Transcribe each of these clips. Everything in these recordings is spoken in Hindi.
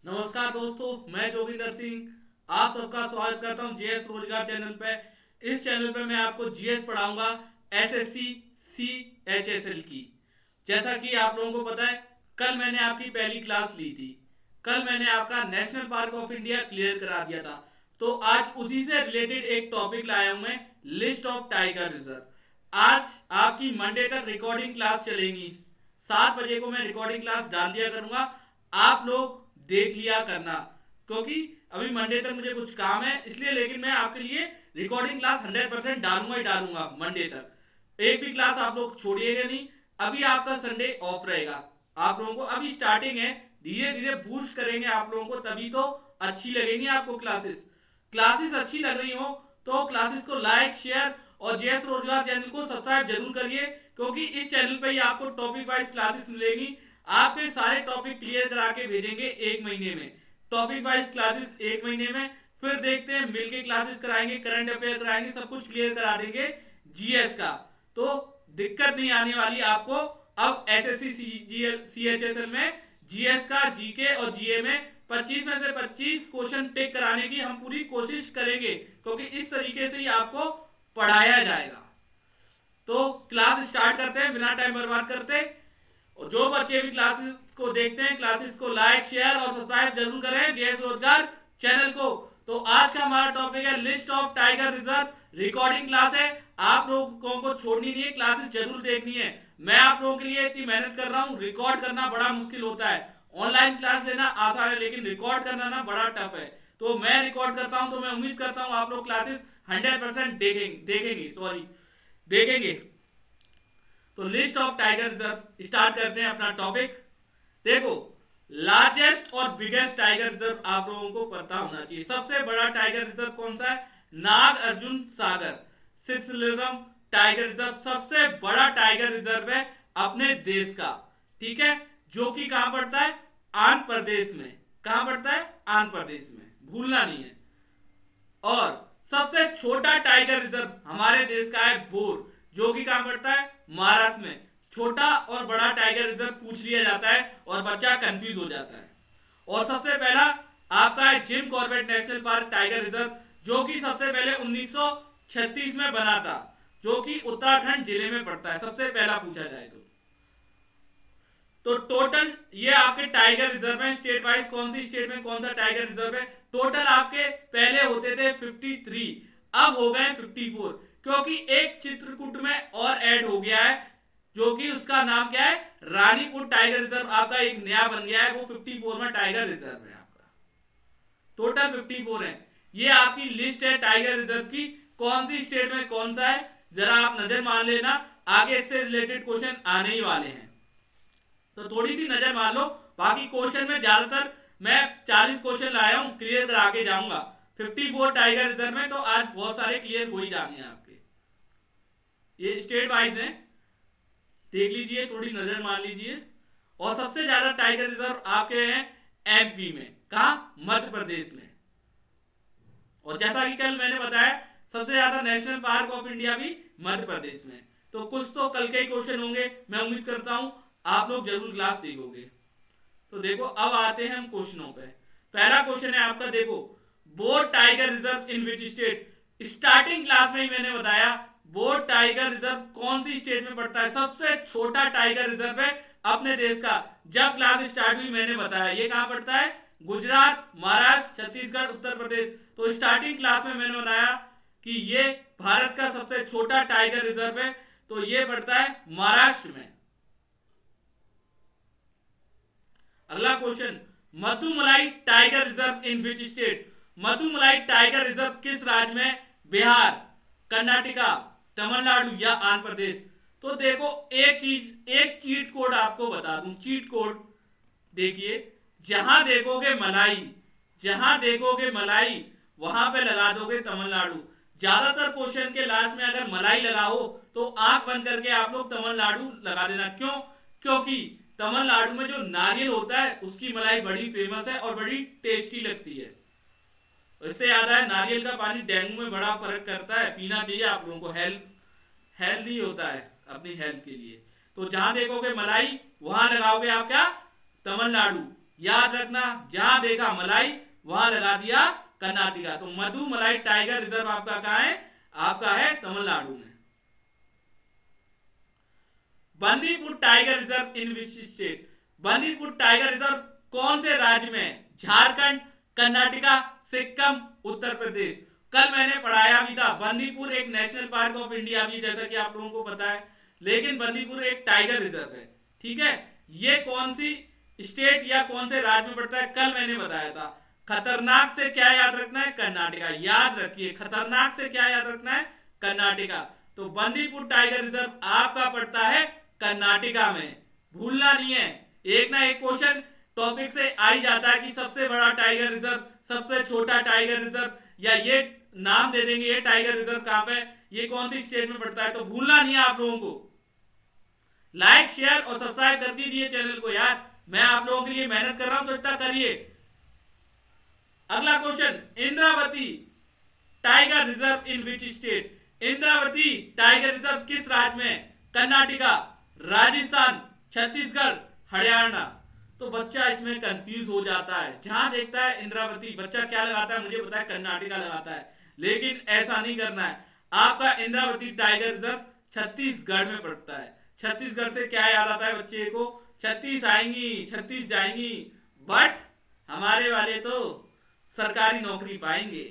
नमस्कार दोस्तों, मैं जोगिंदर सिंह आप सबका स्वागत करता हूं जीएस रोजगार चैनल पे। इस चैनल पे मैं आपको जीएस पढ़ाऊंगा, एसएससी सीएचएसएल की। जैसा कि आप लोगों को पता है, कल मैंने आपकी पहली क्लास ली थी। कल मैंने आपका national park of India clear करा दिया था। तो आज उसी से रिलेटेड एक टॉपिक लाया हूं मैं, लिस्ट ऑफ टाइगर रिजर्व। आज आपकी मंडे तक रिकॉर्डिंग क्लास चलेंगी। 7 बजे को मैं रिकॉर्डिंग क्लास डाल दिया करूंगा, आप लोग देख लिया करना। क्योंकि अभी मंडे तक मुझे कुछ काम है इसलिए, लेकिन मैं आपके लिए रिकॉर्डिंग क्लास 100% डालूंगा ही डालूंगा मंडे तक। एक भी क्लास आप लोग छोड़िएगा नहीं। अभी आपका संडे ऑफ रहेगा। आप लोगों को अभी स्टार्टिंग है, धीरे धीरे बूस्ट करेंगे आप लोगों को, तभी तो अच्छी लगेंगी आपको क्लासेस। क्लासेस अच्छी लग रही हो तो क्लासेस को लाइक शेयर और जेएस रोजगार चैनल को सब्सक्राइब जरूर करिए, क्योंकि इस चैनल पे ही आपको टॉपिक वाइज क्लासेस मिलेगी। आपके सारे टॉपिक क्लियर करा के भेजेंगे 1 महीने में। टॉपिक वाइज क्लासेस 1 महीने में, फिर देखते हैं मिलके क्लासेस कराएंगे, करंट अफेयर कराएंगे, सब कुछ क्लियर करा देंगे जीएस का। तो दिक्कत नहीं आने वाली आपको। अब एसएससी सीएचएसएल में जीएस का, जीके और जीए में 25 में से 25 क्वेश्चन टिक कराने की हम पूरी कोशिश करेंगे, क्योंकि इस तरीके से ही आपको पढ़ाया जाएगा। तो क्लास स्टार्ट करते हैं बिना टाइम बर्बाद करते। और जो बच्चे भी क्लासेस को देखते हैं, क्लासेस को लाइक शेयर और सब्सक्राइब जरूर करें जेएस रोजगार चैनल को। तो आज का हमारा टॉपिक है list of tiger reserve. Recording class है, आप लोगों को छोड़नी नहीं है, क्लासेस जरूर देखनी है। मैं आप लोगों के लिए इतनी मेहनत कर रहा हूँ, रिकॉर्ड करना बड़ा मुश्किल होता है। ऑनलाइन क्लास लेना आसान है, लेकिन रिकॉर्ड करना ना बड़ा टफ है। तो मैं रिकॉर्ड करता हूँ, तो मैं उम्मीद करता हूँ आप लोग क्लासेस 100% देखेंगे। तो list of tiger reserve start करते हैं अपना टॉपिक। देखो, लार्जेस्ट और बिगेस्ट टाइगर रिजर्व आप लोगों को पता होना चाहिए। सबसे बड़ा टाइगर रिजर्व कौन सा है? नाग अर्जुन सागर सिसलिज्म टाइगर रिजर्व सबसे बड़ा टाइगर रिजर्व है अपने देश का। ठीक है, जो कि कहां पड़ता है? आंध्र प्रदेश में। कहां पड़ता है? आंध्र प्रदेश में, भूलना नहीं है। और सबसे छोटा टाइगर रिजर्व हमारे देश का है बोर, जो कि कहां पड़ता है? महाराष्ट्र में। छोटा और बड़ा टाइगर रिजर्व पूछ लिया जाता है और बच्चा कंफ्यूज हो जाता है। और सबसे पहला आपका है Jim Corbett national park tiger reserve, जो कि सबसे पहले 1936 में बना था, जो कि उत्तराखंड जिले में पड़ता है। सबसे पहला पूछा जाए तो टोटल ये आपके टाइगर रिजर्व है स्टेट वाइज, कौन सी स्टेट में कौन सा टाइगर रिजर्व है। टोटल आपके पहले होते थे 53, अब हो गए 54, क्योंकि एक चित्रकूट में और ऐड हो गया है, जो कि उसका नाम क्या है? रानीपुर टाइगर रिजर्व आपका एक नया बन गया है, वो 54 में टाइगर रिजर्व है आपका। टोटल 54 है। ये आपकी लिस्ट है टाइगर रिजर्व की, कौन सी स्टेट में कौन सा है जरा आप नजर मार लेना, आगे इससे रिलेटेड क्वेश्चन आने ही वाले हैं। तो थोड़ी सी नजर मार लो। बाकी क्वेश्चन में ज्यादातर मैं 40 क्वेश्चन लाया हूं, क्लियर करा के जाऊंगा 54 टाइगर रिजर्व में। तो आज बहुत सारे क्लियर हो ही जाने हैं आपके। ये स्टेट वाइज हैं, देख लीजिए, थोड़ी नजर मार लीजिए। और सबसे ज्यादा टाइगर रिजर्व आपके हैं एमपी में। कहा? मध्य प्रदेश में। और जैसा कि कल मैंने बताया, सबसे ज्यादा नेशनल पार्क ऑफ इंडिया भी मध्य प्रदेश में। तो कुछ तो कल के ही क्वेश्चन होंगे, मैं उम्मीद करता हूं आप लोग जरूर क्लास देखोगे। तो देखो, अब आते हैं हम क्वेश्चनों पे। पहला क्वेश्चन है आपका, देखो, bore tiger reserve in which state. Starting class में ही मैंने बताया बोर टाइगर रिजर्व कौन सी स्टेट में पड़ता है। सबसे छोटा टाइगर रिजर्व है अपने देश का। जब क्लास स्टार्ट हुई मैंने बताया ये कहां पड़ता है? गुजरात, महाराष्ट्र, छत्तीसगढ़, उत्तर प्रदेश। तो स्टार्टिंग क्लास में मैंने बताया कि ये भारत का सबसे छोटा टाइगर रिजर्व है, तो ये पड़ता है महाराष्ट्र में। अगला question, Mudumalai tiger reserve in which state. Mudumalai tiger reserve किस राज्य में? बिहार, कर्नाटका, तमिलनाडु या आंध्र प्रदेश। तो देखो, एक चीज, एक चीट कोड आपको बता दूं, चीट कोड देखिए। जहां देखोगे मलाई, जहां देखोगे मलाई, वहां पे लगा दोगे तमिलनाडु। ज्यादातर क्वेश्चन के लास्ट में अगर मलाई लगाओ तो आंख बंद करके आप लोग तमिलनाडु लगा देना। क्यों? क्योंकि तमिलनाडु में जो नारियल होता है उसकी मलाई बड़ी फेमस है और बड़ी टेस्टी लगती है। इससे याद है, नारियल का पानी डेंगू में बड़ा फर्क करता है, पीना चाहिए आप लोगों को, हेल्दी होता है अपनी हेल्थ के लिए। तो जहां देखोगे मलाई वहां लगाओगे आप क्या? तमिलनाडु। याद रखना, जहां देखा मलाई वहां लगा दिया कर्नाटका। तो मधुमलाई टाइगर रिजर्व आपका कहां है? आपका है तमिलनाडु में। Bandipur tiger reserve in which state? Bandipur tiger reserve कौन से राज्य में? झारखंड, कर्नाटका, सिक्किम, उत्तर प्रदेश। कल मैंने पढ़ाया भी था, बंदीपुर एक नेशनल पार्क ऑफ इंडिया भी, जैसा कि आप लोगों को पता है, लेकिन बंदीपुर एक टाइगर रिजर्व है। ठीक है, ये कौन सी स्टेट या कौन से राज्य में पड़ता है? कल मैंने बताया था। खतरनाक से क्या याद रखना है? कर्नाटका। याद रखिए, खतरनाक से क्या याद रखना है? कर्नाटका। तो बंदीपुर टाइगर रिजर्व आपका पड़ता है कर्नाटका में, भूलना नहीं है। एक ना एक क्वेश्चन टॉपिक से आ ही जाता है कि सबसे बड़ा टाइगर रिजर्व, सबसे छोटा टाइगर रिजर्व, या ये नाम दे देंगे ये टाइगर रिजर्व कहां पे, ये कौन सी स्टेट में पड़ता है। तो भूलना नहीं है आप लोगों को। लाइक, शेयर और सब्सक्राइब कर दीजिए चैनल को यार, मैं आप लोगों के लिए मेहनत कर रहा हूं तो इतना करिए। अगला question, Indravati tiger reserve in which state? Indravati tiger reserve किस राज्य में? कर्नाटका, राजस्थान, छत्तीसगढ़, हरियाणा। तो बच्चा इसमें कंफ्यूज हो जाता है, जहां देखता है इंद्रावती बच्चा क्या लगाता है? मुझे पता है कर्नाटका लगाता है, लेकिन ऐसा नहीं करना है। आपका इंद्रावती टाइगर रिजर्व छत्तीसगढ़ में पड़ता है। छत्तीसगढ़ से क्या याद आता है बच्चे को? 36 आएंगी, 36 जाएंगी, बट हमारे वाले तो सरकारी नौकरी पाएंगे।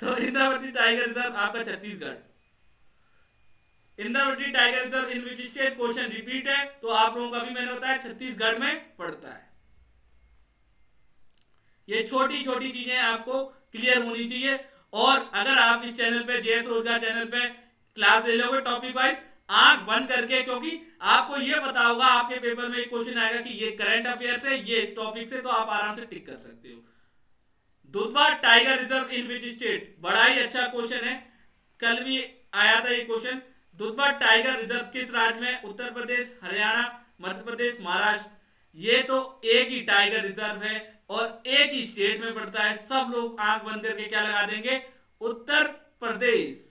तो इंद्रावती टाइगर रिजर्व आपका Chhattisgarh. Indravati tiger reserve in which state? Question repeat है, तो आप लोगों का भी मैंने बताया छत्तीसगढ़ में पड़ता है। ये छोटी छोटी चीजें आपको क्लियर होनी चाहिए। और अगर आप इस चैनल पे, जेएस रोजगार चैनल पे क्लास ले लोगे टॉपिक वाइज, आंख बंद करके, क्योंकि आपको ये पता होगा आपके पेपर में एक क्वेश्चन आएगा कि ये करंट अफेयर है, ये इस टॉपिक से, तो आप आराम से टिक कर सकते हो। Dudhwa tiger reserve in which state? बड़ा ही अच्छा क्वेश्चन है, कल भी आया था ये क्वेश्चन। दुधवा टाइगर रिजर्व किस राज्य में? उत्तर प्रदेश, हरियाणा, मध्य प्रदेश, महाराष्ट्र। ये तो एक ही टाइगर रिजर्व है और एक ही स्टेट में पड़ता है। सब लोग आंख बंद करके क्या लगा देंगे? उत्तर प्रदेश।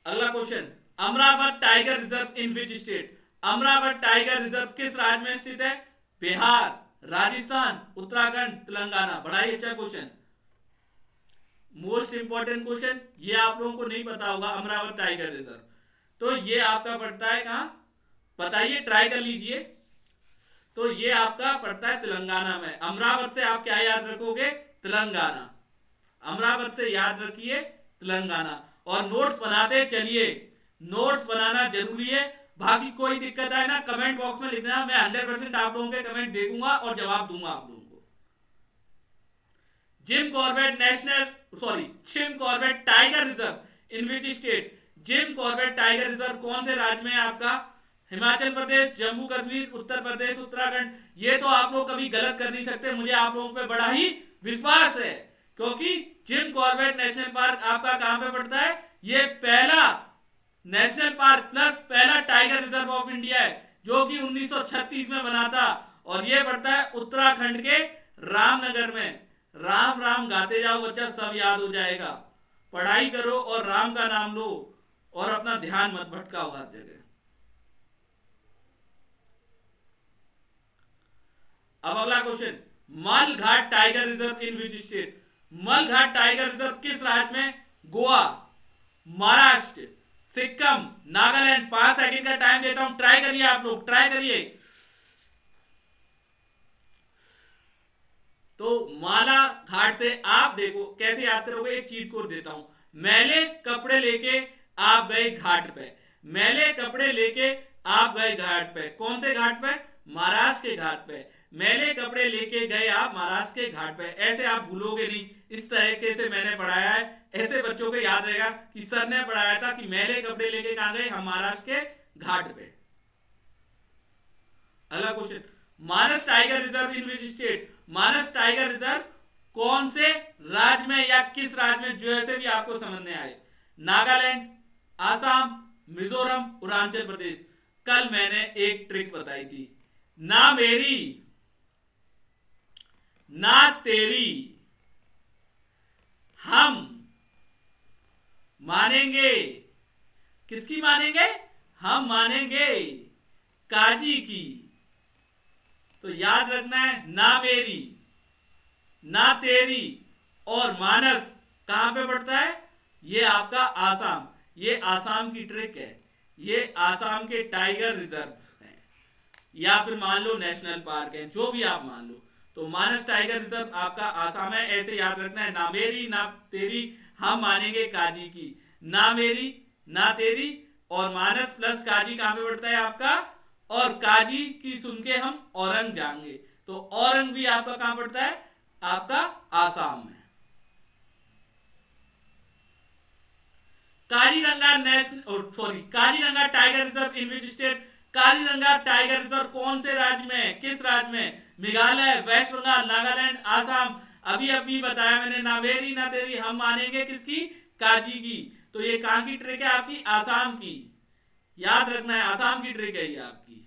अगला question, Amravati tiger reserve in which state? Amravati tiger reserve किस राज्य में स्थित है? बिहार, राजस्थान, उत्तराखंड, तेलंगाना। बड़ा ही अच्छा क्वेश्चन, मोस्ट इंपॉर्टेंट क्वेश्चन। ये आप लोगों को नहीं पता होगा, अमरावती टाइगर रिजर्व। तो ये आपका पड़ता है कहां? बताइए, ट्राई कर लीजिए। तो ये आपका पड़ता है तेलंगाना में। अमरावती से आप क्या याद रखोगे? तेलंगाना। अमरावती से याद रखिए तेलंगाना। और नोट्स बनाते चलिए, नोट्स बनाना जरूरी है। बाकी कोई दिक्कत आए ना कमेंट बॉक्स में लिखना, मैं 100% आप लोगों के कमेंट देखूंगा और जवाब दूंगा आप लोगों को। Jim Corbett national, sorry, Jim Corbett tiger reserve in which state? Jim Corbett tiger reserve कौन से राज्य में है आपका? हिमाचल प्रदेश, जम्मू कश्मीर, उत्तर प्रदेश, उत्तराखंड। ये तो आप लोग कभी गलत कर नहीं सकते, मुझे आप लोगों पे बड़ा ही विश्वास है, क्योंकि जिम कॉर्बेट नेशनल पार्क आपका कहां पे पड़ता है? ये पहला नेशनल पार्क प्लस पहला टाइगर रिजर्व ऑफ इंडिया है, जो कि 1936 में बना था। और ये पड़ता है उत्तराखंड के रामनगर में। राम राम गाते जाओ बच्चा, सब याद हो जाएगा। पढ़ाई करो और राम का नाम लो और अपना ध्यान मत भटकाओ हर जगह। अब अगला question, Melghat tiger reserve in which state? Melghat tiger reserve किस राज्य में? गोवा, महाराष्ट्र, सिक्किम, नागालैंड। 5 सेकंड का टाइम देता हूं, ट्राई करिए आप लोग, ट्राई करिए। तो माला घाट से आप देखो कैसे याद करोगे, एक चीट कोड देता हूं। मैले कपड़े लेके आप गए घाट पे, मैले कपड़े लेके आप गए घाट पे। कौन से घाट पे? महाराष्ट्र के घाट पे। मैले कपड़े लेके गए आप महाराष्ट्र के घाट पे। ऐसे आप भूलोगे नहीं, इस तरीके से मैंने पढ़ाया है, ऐसे बच्चों को याद रहेगा कि सर ने पढ़ाया था कि मैले कपड़े लेके कहां गए? हम महाराष्ट्र के घाट पे। अगला question, Manas tiger reserve in which state? Manas tiger reserve कौन से राज्य में या किस राज्य में, जैसे भी आपको समझ में आए? नागालैंड, आसाम, मिजोरम, अरुणाचल प्रदेश। कल मैंने एक ट्रिक बताई थी, ना मेरी ना तेरी, हम मानेंगे। किसकी मानेंगे? हम मानेंगे काजी की। तो याद रखना है, ना मेरी ना तेरी और मानस कहां पे पड़ता है? ये आपका आसाम, ये आसाम की ट्रिक है, ये आसाम के टाइगर रिजर्व है या फिर मान लो नेशनल पार्क है, जो भी आप मान लो। तो मानस टाइगर रिजर्व आपका आसाम है, ऐसे याद रखना है। ना मेरी ना तेरी हम मानेंगे काजी की, ना मेरी ना तेरी और मानस प्लस काजी कहां पे पड़ता है आपका? और काजी की सुन के हम औरंग जाएंगे, तो औरंग भी आपका कहां पड़ता है? आपका आसाम में। Kaziranga national sorry Kaziranga tiger reserve in which state? Kaziranga tiger reserve कौन से राज्य में है? किस राज्य में? मेघालय, वेस्ट बंगाल, नागालैंड, आसाम। अभी अभी बताया मैंने, ना मेरी ना तेरी हम मानेंगे किसकी? काजी की। तो ये कहां की ट्रिक है आपकी? आसाम की। याद रखना है, आसाम की ट्रिक है ये आपकी।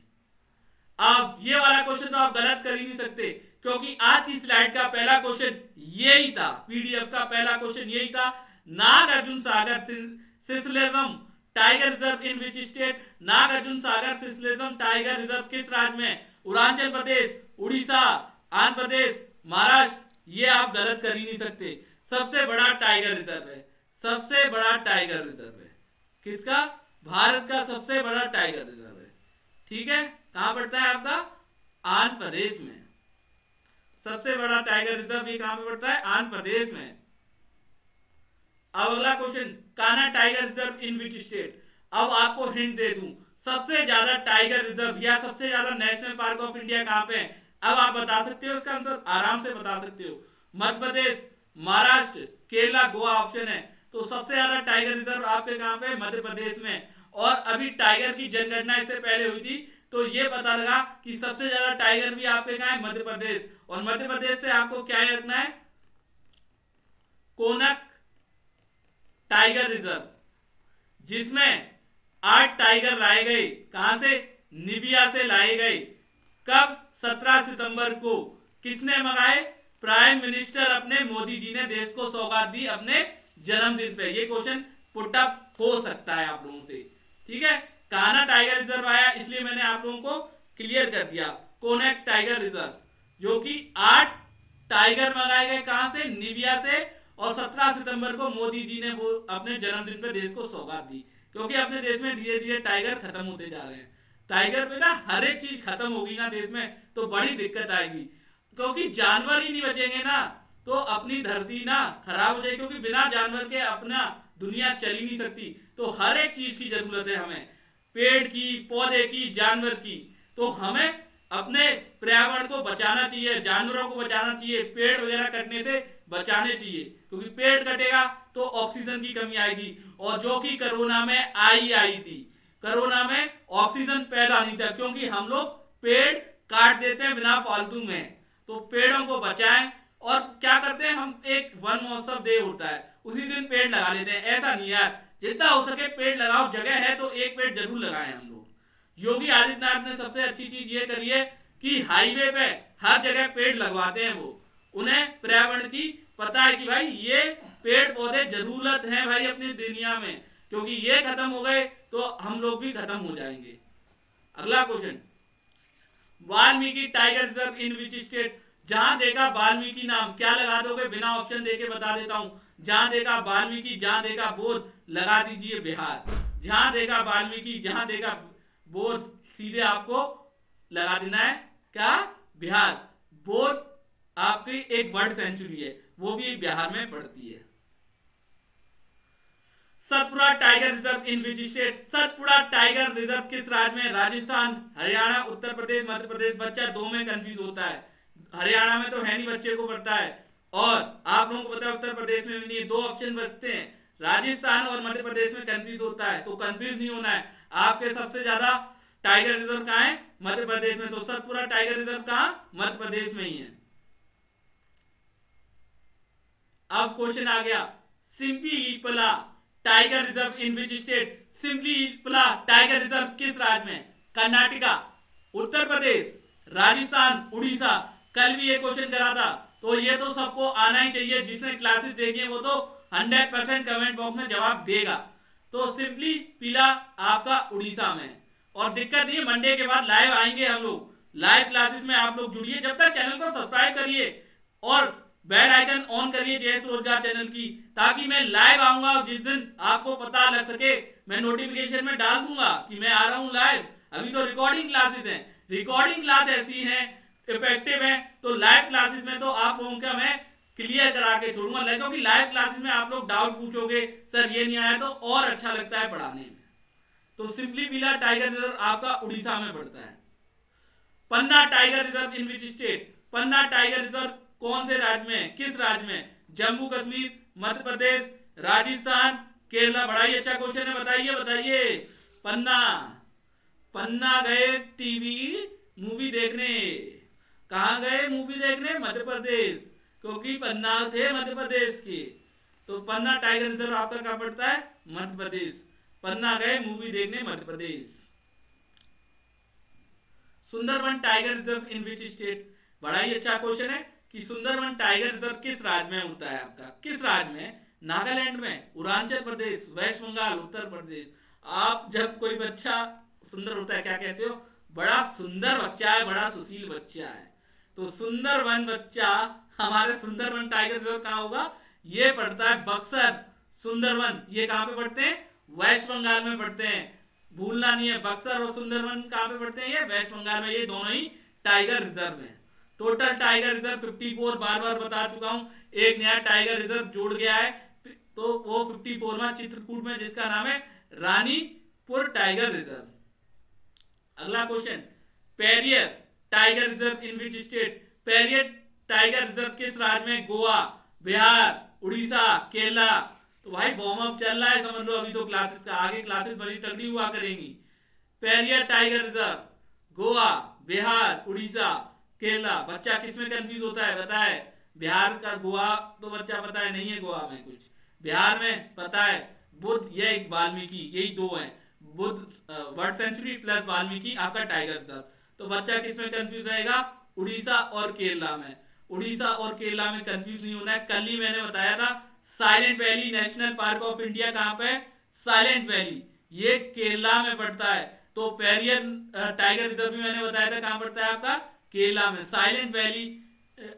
अब ये वाला क्वेश्चन तो आप गलत कर ही नहीं सकते, क्योंकि आज की स्लाइड का पहला क्वेश्चन यही था, पीडीएफ का पहला क्वेश्चन यही था। Nagarjuna Sagar Srisailam tiger reserve in which state? Nagarjuna Sagar Srisailam tiger reserve किस राज्य में? अरुणाचल प्रदेश, उड़ीसा, आंध्र प्रदेश, महाराष्ट्र। ये आप गलत कर ही नहीं सकते। सबसे बड़ा टाइगर रिजर्व है, सबसे बड़ा टाइगर रिजर्व है किसका? भारत का सबसे बड़ा टाइगर रिजर्व है। ठीक है, कहां पड़ता है आपका? आंध्र प्रदेश में। सबसे बड़ा टाइगर रिजर्व ये कहां पे पड़ता है? आंध्र प्रदेश में। अब अगला question, Kanha tiger reserve in which state? अब आपको हिंट दे दूं, सबसे ज्यादा टाइगर रिजर्व या सबसे ज्यादा नेशनल पार्क ऑफ इंडिया कहां पे है? अब आप बता सकते हो इसका आंसर, आराम से बता सकते हो। मध्य प्रदेश, महाराष्ट्र, केरला, गोवा ऑप्शन है। तो सबसे ज्यादा टाइगर रिजर्व आपके कहां पे? मध्य प्रदेश में। और अभी टाइगर की जनगणना इससे पहले हुई थी, तो ये पता लगा कि सबसे ज्यादा टाइगर भी आपके कहां है? मध्य प्रदेश। और मध्य प्रदेश से आपको क्या रखना है? कोनक टाइगर रिजर्व, जिसमें 8 टाइगर लाए गए। कहां से? निबिया से लाए गए। कब? 17 सितंबर को। किसने मंगाए? प्राइम मिनिस्टर अपने मोदी जी ने देश को सौगात दी अपने जन्मदिन पे। ये क्वेश्चन पुट अप हो सकता है आप लोगों से। ठीक है, कान्हा टाइगर रिजर्व आया, इसलिए मैंने आप लोगों को क्लियर कर दिया। कोनेक टाइगर रिजर्व, जो कि 8 टाइगर मंगाए गए। कहां से? निबिया से। और 17 सितंबर को मोदी जी ने वो अपने जन्मदिन पे देश को सौगात दी, क्योंकि अपने देश में धीरे धीरे टाइगर खत्म होते जा रहे हैं। टाइगर पे ना हर एक चीज खत्म होगी ना देश में, तो बड़ी दिक्कत आएगी, क्योंकि जानवर ही नहीं बचेंगे ना, तो अपनी धरती ना खराब हो जाएगी। क्योंकि बिना जानवर के अपना दुनिया चल ही नहीं सकती। तो हर एक चीज की जरूरत है हमें, पेड़ की, पौधे की, जानवर की। तो हमें अपने पर्यावरण को बचाना चाहिए, जानवरों को बचाना चाहिए, पेड़ वगैरह कटने से बचाने चाहिए, क्योंकि पेड़ कटेगा तो ऑक्सीजन की कमी आएगी। और जो कि कोरोना में आई थी, कोरोना में ऑक्सीजन पैदा नहीं था, क्योंकि हम लोग पेड़ काट देते हैं बिना फालतू में। तो पेड़ों को बचाएं। और क्या करते हैं हम? एक वन महोत्सव डे होता है, उसी दिन पेड़ लगा लेते हैं। ऐसा नहीं यार, जितना हो सके पेड़ लगाओ, जगह है तो एक पेड़ जरूर लगाएं हम लोग। योगी आदित्यनाथ ने सबसे अच्छी चीज ये करी है कि हाईवे पे हर जगह पेड़ लगवाते हैं। वो उन्हें पर्यावरण की पता है कि भाई ये पेड़ पौधे जरूरत हैं भाई अपनी दुनिया में, क्योंकि ये खत्म हो गए तो हम लोग भी खत्म हो जाएंगे। अगला question, Valmiki tiger reserve in which state? जहां देखा वाल्मीकि नाम, क्या लगा दोगे? बिना ऑप्शन देके बता देता हूं। जहां देखा वाल्मीकि, जहां देखा बोध, लगा दीजिए बिहार। जहां देखा वाल्मीकि, जहां देखा बोध, सीधे आपको लगा देना है क्या? बिहार। बोध आपकी एक बर्ड सेंचुरी है, वो भी बिहार में पड़ती है। Satpura tiger reserve in which state? Satpura tiger reserve किस राज्य में? राजस्थान, हरियाणा, उत्तर प्रदेश, मध्य प्रदेश। बच्चा दो में कंफ्यूज होता है, हरियाणा में तो है नहीं, बच्चे को पड़ता है। और आप लोगों को पता है उत्तर प्रदेश में भी नहीं है। दो ऑप्शन बचते हैं, राजस्थान और मध्य प्रदेश में कंफ्यूज होता है, तो कंफ्यूज नहीं होना है। आपके सबसे ज्यादा टाइगर रिजर्व कहां है? मध्य प्रदेश में। तो सतपुड़ा टाइगर रिजर्व कहां? मध्य प्रदेश में ही है। अब क्वेश्चन आ गया, Similipal tiger reserve in which state? Similipal tiger reserve किस राज्य में? कर्नाटका, उत्तर प्रदेश, राजस्थान, उड़ीसा। कल भी ये क्वेश्चन करा था, तो ये तो सबको आना ही चाहिए। जिसने क्लासेस देखी है वो तो 100% कमेंट बॉक्स में जवाब देगा। तो सिंपली पिला आपका उड़ीसा में। और दिक्कत नहीं है, मंडे के बाद लाइव आएंगे हम लोग, लाइव क्लासेस में आप लोग जुड़िए। जब तक चैनल को सब्सक्राइब करिए और बेल आइकन ऑन करिए जेएस रोजगार चैनल की, ताकि मैं लाइव आऊंगा और जिस दिन आपको पता लग सके मैं नोटिफिकेशन में डाल दूंगा कि मैं आ रहा हूं लाइव। अभी तो रिकॉर्डिंग क्लासेस हैं, रिकॉर्डिंग क्लास ऐसी हैं इफेक्टिव है, तो लाइव क्लासेस में तो आप लोगों का मैं क्लियर करा के छोड़ूंगा, क्योंकि लाइव क्लासेस में आप लोग डाउट पूछोगे सर ये नहीं आया, तो और अच्छा लगता है पढ़ाने में। तो सिंपली विला टाइगर रिजर्व आपका उड़ीसा में पड़ता है। Panna tiger reserve in which state? Panna tiger reserve कौन से राज्य में, किस राज्य में? जम्मू कश्मीर, मध्य प्रदेश, राजस्थान, केरला। बड़ा ही अच्छा क्वेश्चन है, बताइए बताइए। पन्ना, पन्ना गए टीवी मूवी देखने, कहां गए मूवी देखने? मध्य प्रदेश, क्योंकि पन्ना थे मध्य प्रदेश के। तो पन्ना टाइगर रिजर्व आपका कहां पड़ता है? मध्य प्रदेश। पन्ना गए मूवी देखने Madhya Pradesh. Sundarban tiger reserve in which state? बड़ा ही अच्छा क्वेश्चन है कि सुंदरवन टाइगर रिजर्व किस राज्य में होता है आपका, किस राज्य में? नागालैंड में, अरुणाचल प्रदेश, वेस्ट बंगाल, उत्तर प्रदेश। आप जब कोई बच्चा सुंदर होता है क्या कहते हो? बड़ा सुंदर बच्चा है, बड़ा सुशील बच्चा है। तो सुंदरवन बच्चा हमारे सुंदरवन टाइगर रिजर्व कहां होगा? ये पड़ता है बक्सर। सुंदरवन ये कहां पे पड़ते हैं? वेस्ट बंगाल में पड़ते हैं, भूलना नहीं है। बक्सर और सुंदरवन कहां पे पड़ते हैं? ये वेस्ट बंगाल में। ये दोनों ही टाइगर रिजर्व है। टोटल टाइगर रिजर्व 54, बार बार बता चुका हूं। एक नया टाइगर रिजर्व जुड़ गया है, तो वो 54वां चित्रकूट में, जिसका नाम है रानीपुर टाइगर रिजर्व। अगला question, Periyar tiger reserve in which state? Periyar tiger reserve किस राज्य में? गोवा, बिहार, उड़ीसा, केरला। तो भाई वार्म अप चल रहा है, समझ लो। अभी तो क्लासेस का, आगे क्लासेस बड़ी तगड़ी हुआ करेंगी। Periyar tiger reserve, Goa, Bihar, Orissa, Kerala. बच्चा किस में कंफ्यूज होता है बताए? बिहार का, गोवा तो बच्चा पता है नहीं है गोवा में कुछ, बिहार में पता है बुद्ध, ये एक वाल्मीकि, यही दो हैं, बुद्ध वर्ल्ड सेंचुरी प्लस वाल्मीकि आपका टाइगर रिजर्व। तो बच्चा किस में कंफ्यूज रहेगा? उड़ीसा और केरला में। उड़ीसा और केरला में कंफ्यूज नहीं होना है। कल ही मैंने बताया था silent valley national park of India कहां पे? साइलेंट वैली, ये केरला में पड़ता है। तो पेरियर टाइगर रिजर्व भी मैंने बताया था कहां पड़ता है आपका? केरला में। साइलेंट वैली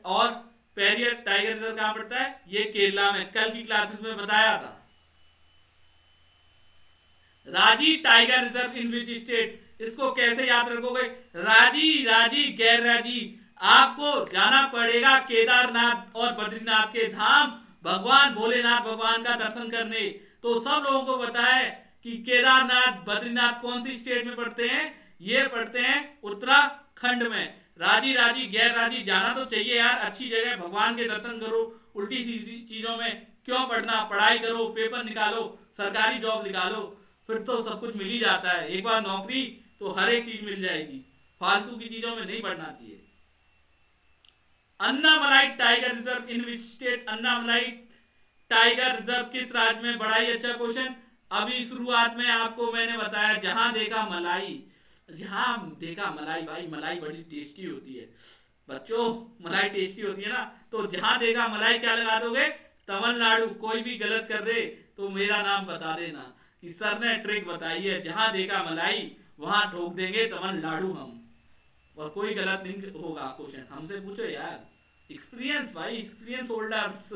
और पेरियर टाइगर रिजर्व कहां पड़ता है? ये केरला में, कल की क्लासेस में बताया था। राजी tiger reserve in which state? इसको कैसे याद रखोगे? राजी, राजी, गैर राजी। आपको जाना पड़ेगा केदारनाथ और बद्रीनाथ के धाम, भगवान भोलेनाथ भगवान का दर्शन करने। तो सब लोगों को पता है कि केदारनाथ बद्रीनाथ कौन सी स्टेट में पड़ते हैं? ये पड़ते हैं उत्तराखंड में। राजी राजी गैर राजी, जाना तो चाहिए यार, अच्छी जगह, भगवान के दर्शन करो। उल्टी सीधी चीजों में क्यों पढ़ना? पढ़ाई करो, पेपर निकालो, सरकारी जॉब निकालो, फिर तो सब कुछ मिल ही जाता है। एक बार नौकरी तो हर एक चीज मिल जाएगी, फालतू की चीजों में नहीं पढ़ना चाहिए। Annamalai tiger reserve in which state? Annamalai tiger reserve किस राज्य में? बड़ा ही अच्छा क्वेश्चन। अभी शुरुआत में आपको मैंने बताया, जहां देखा मलाई, जहां देखा मलाई। भाई मलाई बड़ी टेस्टी होती है बच्चों, मलाई टेस्टी होती है ना। तो जहां देखा मलाई क्या लगा दोगे? तमिलनाडु। कोई भी गलत कर दे तो मेरा नाम बता देना कि सर ने ट्रिक बताई है, जहां देखा मलाई वहां ठोक देंगे तमिलनाडु हम। और कोई गलत नहीं होगा क्वेश्चन, हमसे पूछो यार, एक्सपीरियंस भाई, एक्सपीरियंस होल्डर्स।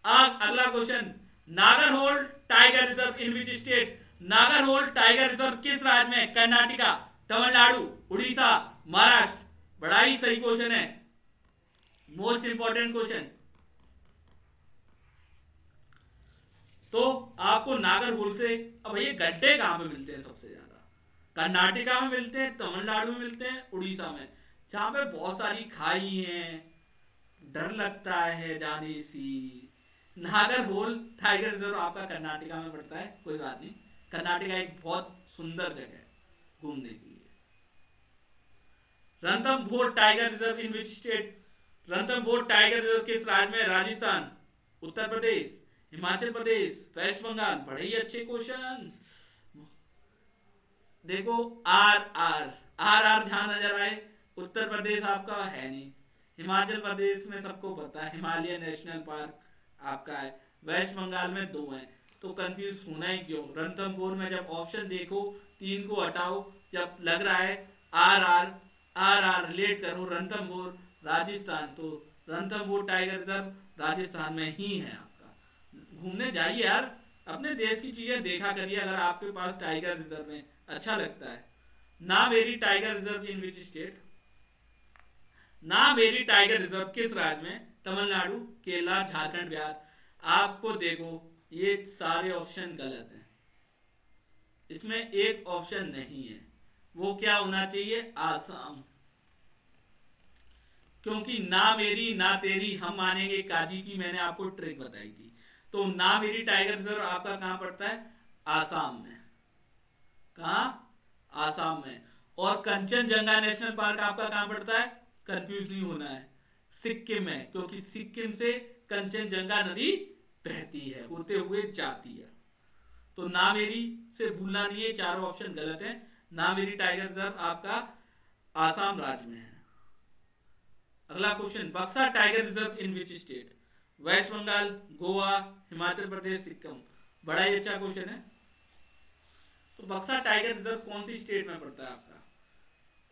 अगला question, Nagarhole tiger reserve in which state? Nagarhole tiger reserve किस राज्य में? कर्नाटका, तमिलनाडु, उड़ीसा, महाराष्ट्र। बड़ा ही सही क्वेश्चन है, मोस्ट इंपॉर्टेंट क्वेश्चन। तो आपको नागरहोल से, अब ये गड्ढे कहां पे मिलते हैं सबसे ज्यादा? कर्नाटका में मिलते हैं, तमिलनाडु में मिलते हैं, उड़ीसा में, जहां पे बहुत सारी खाई हैं, डर लगता है जाने सी। नागरहोल टाइगर रिजर्व आपका कर्नाटका में पड़ता है, कोई बात नहीं। कर्नाटका एक बहुत सुंदर जगह है घूमने के लिए। Ranthambore tiger reserve in which state? Ranthambore tiger reserve किस राज्य में? राजस्थान, उत्तर प्रदेश, हिमाचल प्रदेश, वेस्ट बंगाल। बड़े ही अच्छे क्वेश्चन। देखो आर आर आर आर, ध्यान नजर आए। उत्तर प्रदेश आपका है नहीं, हिमाचल प्रदेश में सबको पता है हिमालय नेशनल पार्क आपका है, वेस्ट बंगाल में दो हैं। तो कंफ्यूज होना ही क्यों। रणथंभौर में जब ऑप्शन देखो, 3 को हटाओ, जब लग रहा है आर आर रिलेट करो रणथंभौर राजस्थान, तो रणथंभौर टाइगर रिजर्व राजस्थान में ही है आपका। घूमने जाइए यार, अपने देश की चीजें देखा करिए अगर आपके पास टाइगर रिजर्व में अच्छा लगता है। ना very tiger reserve in which state, ना वेरी टाइगर रिजर्व किस राज्य में, तमिलनाडु, केरला, झारखंड, बिहार। आपको देखो ये सारे ऑप्शन गलत हैं, इसमें एक ऑप्शन नहीं है। वो क्या होना चाहिए, आसाम। क्योंकि ना मेरी ना तेरी हम मानेंगे काजी की मैंने आपको ट्रिक बताई थी। तो ना मेरी टाइगर रिजर्व आपका कहां पड़ता है, आसाम में। कहा, आसाम में। और कंचनजंगा नेशनल पार्क आपका कहां पड़ता है, कंफ्यूज नहीं होना है, सिक्किम में। क्योंकि सिक्किम से कंचनजंगा नदी बहती है, होते हुए जाती है। तो ना मेरी से भूलना नहीं है, चारों ऑप्शन गलत हैं। ना मेरी टाइगर रिजर्व आपका आसाम राज्य में है। अगला question, Buxa tiger reserve in which state, West Bengal, Goa, Himachal Pradesh, Sikkim. बड़ा ही अच्छा क्वेश्चन है। तो बक्सा टाइगर रिजर्व कौन सी स्टेट में पड़ता है आपका,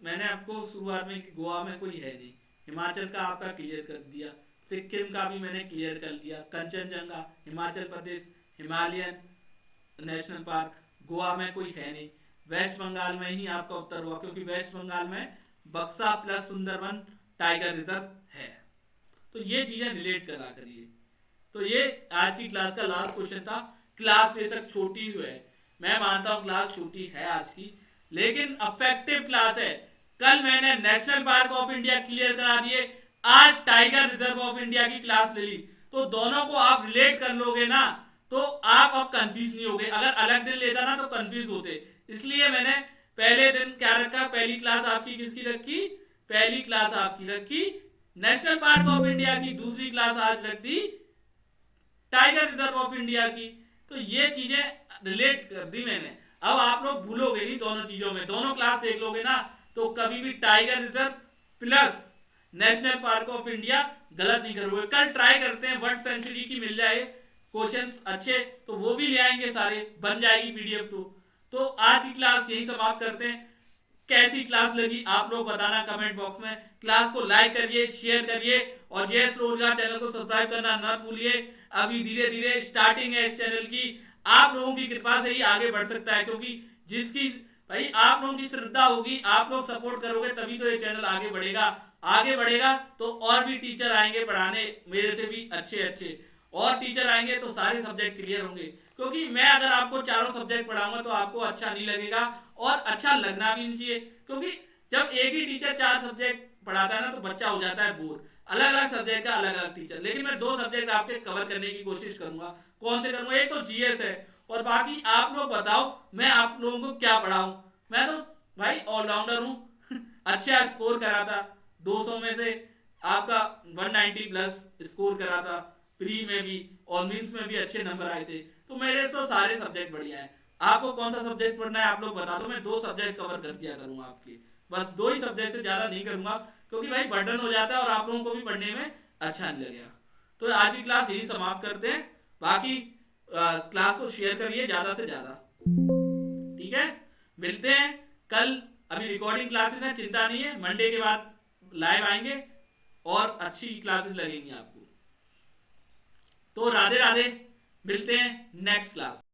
मैंने आपको शुरुआत में कि गोवा में कोई है नहीं, हिमाचल का आपका क्लियर कर दिया, सिक्किम का भी मैंने क्लियर कर दिया, Kanchenjunga Himachal Pradesh Himalayan national park, Goa में कोई है नहीं, वेस्ट बंगाल में ही आपका उत्तर हुआ क्योंकि वेस्ट बंगाल में बक्सा प्लस सुंदरबन टाइगर रिजर्व है। तो ये चीजें रिलेट करा करिए। तो ये आज की क्लास का लास्ट क्वेश्चन था। क्लास बेशक छोटी हुई है, मैं मानता हूं क्लास छोटी है आज की, लेकिन अफेक्टिव क्लास है। कल मैंने national park of India clear करा दिए, आज टाइगर रिजर्व ऑफ इंडिया की क्लास ले ली। तो दोनों को आप रिलेट कर लोगे ना, तो आप अब कंफ्यूज नहीं होगे। अगर अलग दिन लेता ना तो कंफ्यूज होते। इसलिए मैंने पहले दिन क्या रखा, पहली क्लास आपकी किसकी रखी, पहली क्लास आपकी रखी नेशनल पार्क ऑफ इंडिया की, दूसरी क्लास आज रख दी टाइगर रिजर्व ऑफ इंडिया की। तो ये चीजें रिलेट कर दी मैंने। अब आप लोग भूलोगे नहीं दोनों चीजों में, दोनों क्लास देख लोगे ना तो कभी भी tiger reserve plus national park of India गलत नहीं करोगे। कल ट्राई करते हैं वर्ल्ड सेंचुरी की मिल जाए क्वेश्चंस अच्छे, तो वो भी ले आएंगे सारे, बन जाएगी पीडीएफ। तो आज की क्लास यही समाप्त करते हैं। कैसी क्लास लगी आप लोग बताना कमेंट बॉक्स में। क्लास को लाइक करिए, शेयर करिए और जयस रोजगार चैनल को सब्सक्राइब करना न भूलिए। अभी धीरे धीरे स्टार्टिंग है इस चैनल की, आप लोगों की कृपा से ही आगे बढ़ सकता है। क्योंकि जिसकी भाई आप लोगों की श्रद्धा होगी, आप लोग सपोर्ट करोगे तभी तो ये चैनल आगे बढ़ेगा। आगे बढ़ेगा तो और भी टीचर आएंगे पढ़ाने, मेरे से भी अच्छे अच्छे और टीचर आएंगे तो सारे सब्जेक्ट क्लियर होंगे। क्योंकि मैं अगर आपको चारों सब्जेक्ट पढ़ाऊंगा तो आपको अच्छा नहीं लगेगा और अच्छा लगना भी नहीं चाहिए। क्योंकि जब एक ही टीचर 4 सब्जेक्ट पढ़ाता है ना तो बच्चा हो जाता है बोर। अलग अलग सब्जेक्ट का अलग अलग टीचर, लेकिन मैं 2 सब्जेक्ट आपके कवर करने की कोशिश करूंगा। कौन से करूंगा, एक तो जीएस है और बाकी आप लोग बताओ मैं आप लोगों को क्या पढ़ाऊं। मैं तो भाई ऑलराउंडर हूं अच्छा स्कोर करा था 200 में से आपका 190 प्लस स्कोर करा था, प्री में भी और मीन्स में भी अच्छे नंबर आए थे। तो मेरे तो सारे सब्जेक्ट बढ़िया है। आपको कौन सा सब्जेक्ट पढ़ना है आप लोग बता दो, मैं 2 सब्जेक्ट कवर कर दिया करूंगा आपके, बस 2 ही सब्जेक्ट से ज्यादा नहीं करूंगा क्योंकि भाई बर्डन हो जाता है और आप लोगों को भी पढ़ने में अच्छा नहीं लगेगा। तो आज की क्लास यही समाप्त करते हैं। बाकी क्लास को शेयर करिए ज्यादा से ज्यादा, ठीक है। मिलते हैं कल, अभी रिकॉर्डिंग क्लासेस हैं, चिंता नहीं है, मंडे के बाद लाइव आएंगे और अच्छी क्लासेस लगेंगी आपको। तो राधे राधे, मिलते हैं नेक्स्ट क्लास।